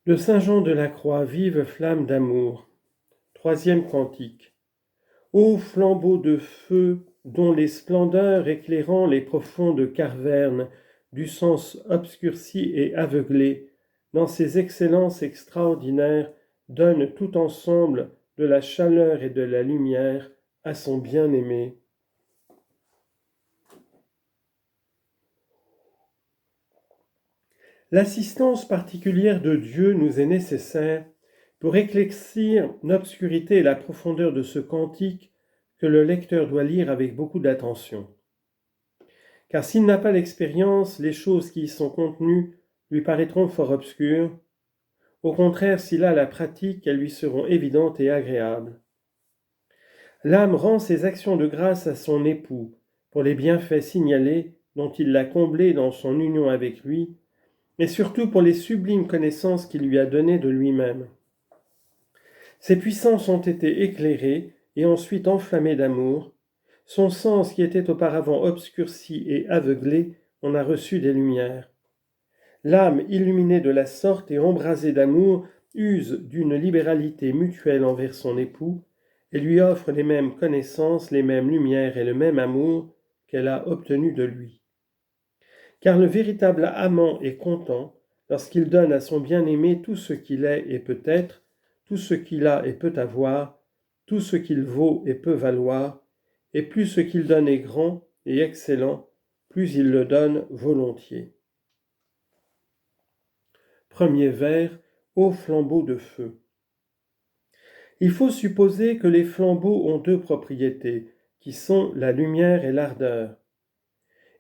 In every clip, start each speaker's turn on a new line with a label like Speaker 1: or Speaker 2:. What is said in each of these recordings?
Speaker 1: De Saint Jean de la Croix, vive flamme d'amour. Troisième cantique. Ô flambeau de feu, dont les splendeurs éclairant les profondes cavernes du sens obscurci et aveuglé, dans ses excellences extraordinaires, donne tout ensemble de la chaleur et de la lumière à son bien-aimé. L'assistance particulière de Dieu nous est nécessaire pour éclaircir l'obscurité et la profondeur de ce cantique que le lecteur doit lire avec beaucoup d'attention. Car s'il n'a pas l'expérience, les choses qui y sont contenues lui paraîtront fort obscures. Au contraire, s'il a la pratique, elles lui seront évidentes et agréables. L'âme rend ses actions de grâce à son époux pour les bienfaits signalés dont il l'a comblé dans son union avec lui, et surtout pour les sublimes connaissances qu'il lui a données de lui-même. Ses puissances ont été éclairées et ensuite enflammées d'amour. Son sens, qui était auparavant obscurci et aveuglé, en a reçu des lumières. L'âme, illuminée de la sorte et embrasée d'amour, use d'une libéralité mutuelle envers son époux et lui offre les mêmes connaissances, les mêmes lumières et le même amour qu'elle a obtenu de lui. Car le véritable amant est content lorsqu'il donne à son bien-aimé tout ce qu'il est et peut être, tout ce qu'il a et peut avoir, tout ce qu'il vaut et peut valoir, et plus ce qu'il donne est grand et excellent, plus il le donne volontiers. Premier vers, ô flambeau de feu. Il faut supposer que les flambeaux ont deux propriétés, qui sont la lumière et l'ardeur.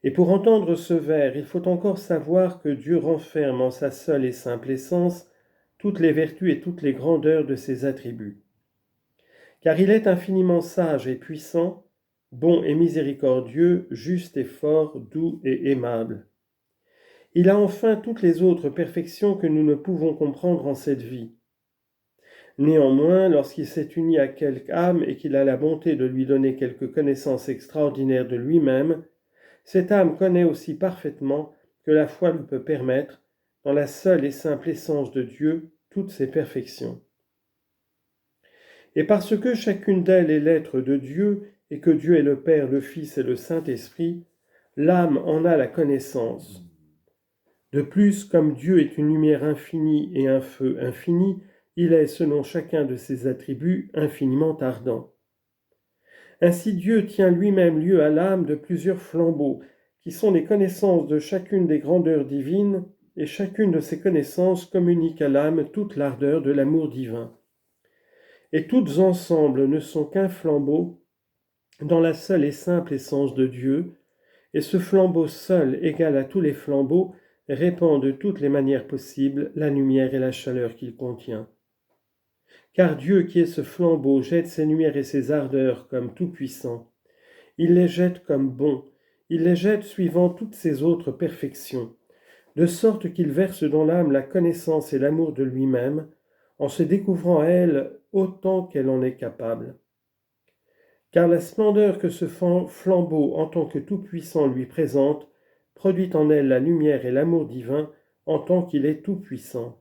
Speaker 1: Et pour entendre ce vers, il faut encore savoir que Dieu renferme en sa seule et simple essence toutes les vertus et toutes les grandeurs de ses attributs. Car il est infiniment sage et puissant, bon et miséricordieux, juste et fort, doux et aimable. Il a enfin toutes les autres perfections que nous ne pouvons comprendre en cette vie. Néanmoins, lorsqu'il s'est uni à quelque âme et qu'il a la bonté de lui donner quelque connaissance extraordinaire de lui-même, cette âme connaît aussi parfaitement que la foi lui peut permettre, dans la seule et simple essence de Dieu, toutes ses perfections. Et parce que chacune d'elles est l'être de Dieu, et que Dieu est le Père, le Fils et le Saint-Esprit, l'âme en a la connaissance. De plus, comme Dieu est une lumière infinie et un feu infini, il est, selon chacun de ses attributs, infiniment ardent. Ainsi Dieu tient lui-même lieu à l'âme de plusieurs flambeaux, qui sont les connaissances de chacune des grandeurs divines, et chacune de ces connaissances communique à l'âme toute l'ardeur de l'amour divin. Et toutes ensemble ne sont qu'un flambeau dans la seule et simple essence de Dieu, et ce flambeau seul, égal à tous les flambeaux, répand de toutes les manières possibles la lumière et la chaleur qu'il contient. Car Dieu, qui est ce flambeau, jette ses lumières et ses ardeurs comme tout-puissant. Il les jette comme bons, il les jette suivant toutes ses autres perfections, de sorte qu'il verse dans l'âme la connaissance et l'amour de lui-même, en se découvrant à elle autant qu'elle en est capable. Car la splendeur que ce flambeau en tant que tout-puissant lui présente, produit en elle la lumière et l'amour divin en tant qu'il est tout-puissant.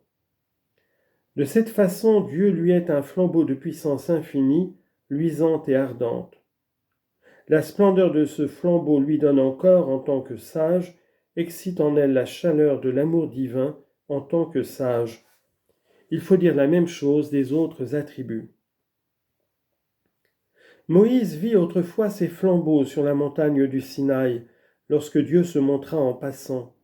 Speaker 1: De cette façon, Dieu lui est un flambeau de puissance infinie, luisante et ardente. La splendeur de ce flambeau lui donne encore, en tant que sage, excite en elle la chaleur de l'amour divin en tant que sage. Il faut dire la même chose des autres attributs. Moïse vit autrefois ces flambeaux sur la montagne du Sinaï, lorsque Dieu se montra en passant.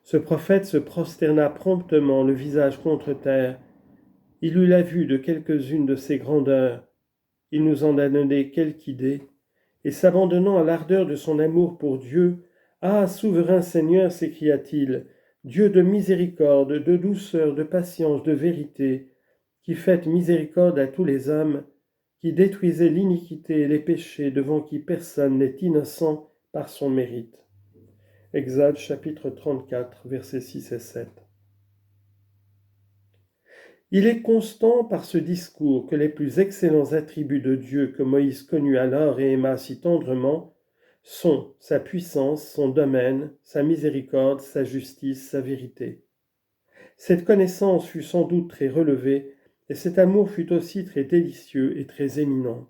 Speaker 1: Ce prophète se prosterna promptement, le visage contre terre. Il eut la vue de quelques-unes de ces grandeurs. Il nous en a donné quelque idée, et s'abandonnant à l'ardeur de son amour pour Dieu, « Ah, souverain Seigneur !» s'écria-t-il, « Dieu de miséricorde, de douceur, de patience, de vérité, qui faites miséricorde à tous les hommes, qui détruisez l'iniquité et les péchés, devant qui personne n'est innocent par son mérite. » Exode chapitre 34, versets 6 et 7. Il est constant par ce discours que les plus excellents attributs de Dieu que Moïse connut alors et aima si tendrement sont sa puissance, son domaine, sa miséricorde, sa justice, sa vérité. Cette connaissance fut sans doute très relevée, et cet amour fut aussi très délicieux et très éminent.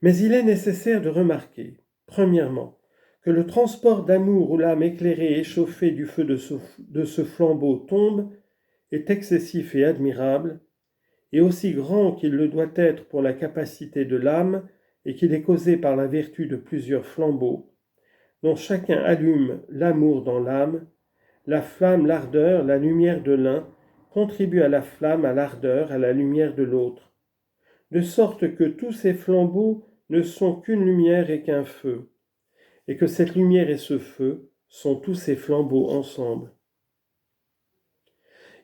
Speaker 1: Mais il est nécessaire de remarquer, premièrement, que le transport d'amour où l'âme éclairée et échauffée du feu de ce flambeau tombe est excessif et admirable, et aussi grand qu'il le doit être pour la capacité de l'âme, et qu'il est causé par la vertu de plusieurs flambeaux, dont chacun allume l'amour dans l'âme. La flamme, l'ardeur, la lumière de l'un contribuent à la flamme, à l'ardeur, à la lumière de l'autre, de sorte que tous ces flambeaux ne sont qu'une lumière et qu'un feu, et que cette lumière et ce feu sont tous ces flambeaux ensemble.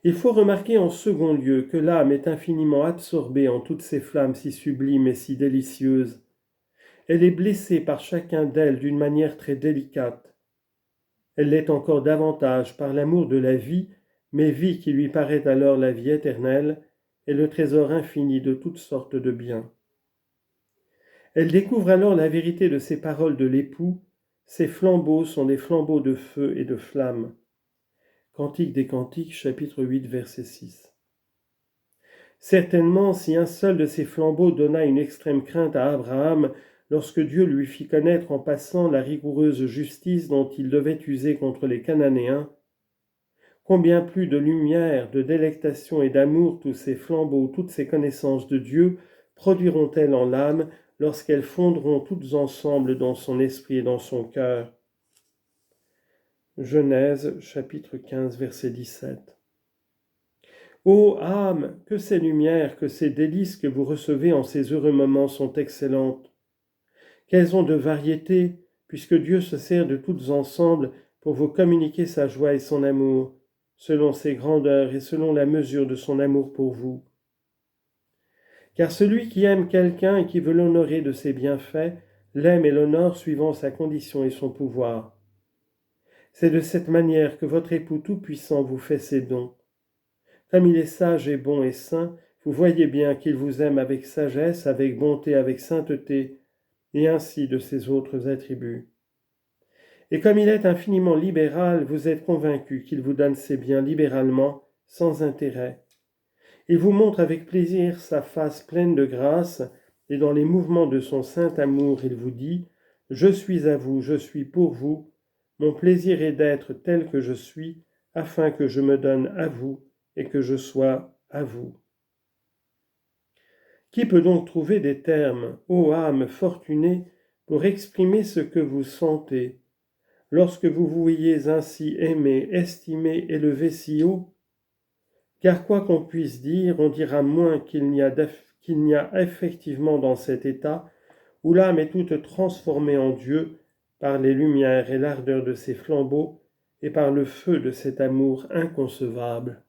Speaker 1: Il faut remarquer en second lieu que l'âme est infiniment absorbée en toutes ces flammes si sublimes et si délicieuses. Elle est blessée par chacun d'elles d'une manière très délicate. Elle l'est encore davantage par l'amour de la vie, mais vie qui lui paraît alors la vie éternelle et le trésor infini de toutes sortes de biens. Elle découvre alors la vérité de ces paroles de l'époux. Ces flambeaux sont des flambeaux de feu et de flamme. Cantique des Cantiques, chapitre 8, verset 6. Certainement, si un seul de ces flambeaux donna une extrême crainte à Abraham lorsque Dieu lui fit connaître en passant la rigoureuse justice dont il devait user contre les Cananéens, combien plus de lumière, de délectation et d'amour tous ces flambeaux, toutes ces connaissances de Dieu produiront-elles en l'âme lorsqu'elles fondront toutes ensemble dans son esprit et dans son cœur. Genèse, chapitre 15, verset 17. Ô âme, que ces lumières, que ces délices que vous recevez en ces heureux moments sont excellentes. Qu'elles ont de variété, puisque Dieu se sert de toutes ensemble pour vous communiquer sa joie et son amour, selon ses grandeurs et selon la mesure de son amour pour vous. Car celui qui aime quelqu'un et qui veut l'honorer de ses bienfaits, l'aime et l'honore suivant sa condition et son pouvoir. C'est de cette manière que votre époux tout-puissant vous fait ses dons. Comme il est sage et bon et saint, vous voyez bien qu'il vous aime avec sagesse, avec bonté, avec sainteté, et ainsi de ses autres attributs. Et comme il est infiniment libéral, vous êtes convaincus qu'il vous donne ses biens libéralement, sans intérêt. Il vous montre avec plaisir sa face pleine de grâce, et dans les mouvements de son saint amour, il vous dit « Je suis à vous, je suis pour vous, mon plaisir est d'être tel que je suis, afin que je me donne à vous et que je sois à vous. » Qui peut donc trouver des termes, ô âme fortunée, pour exprimer ce que vous sentez, lorsque vous vous voyez ainsi aimé, estimé, élevé si haut? Car quoi qu'on puisse dire, on dira moins qu'il n'y a effectivement dans cet état, où l'âme est toute transformée en Dieu, par les lumières et l'ardeur de ses flambeaux, et par le feu de cet amour inconcevable.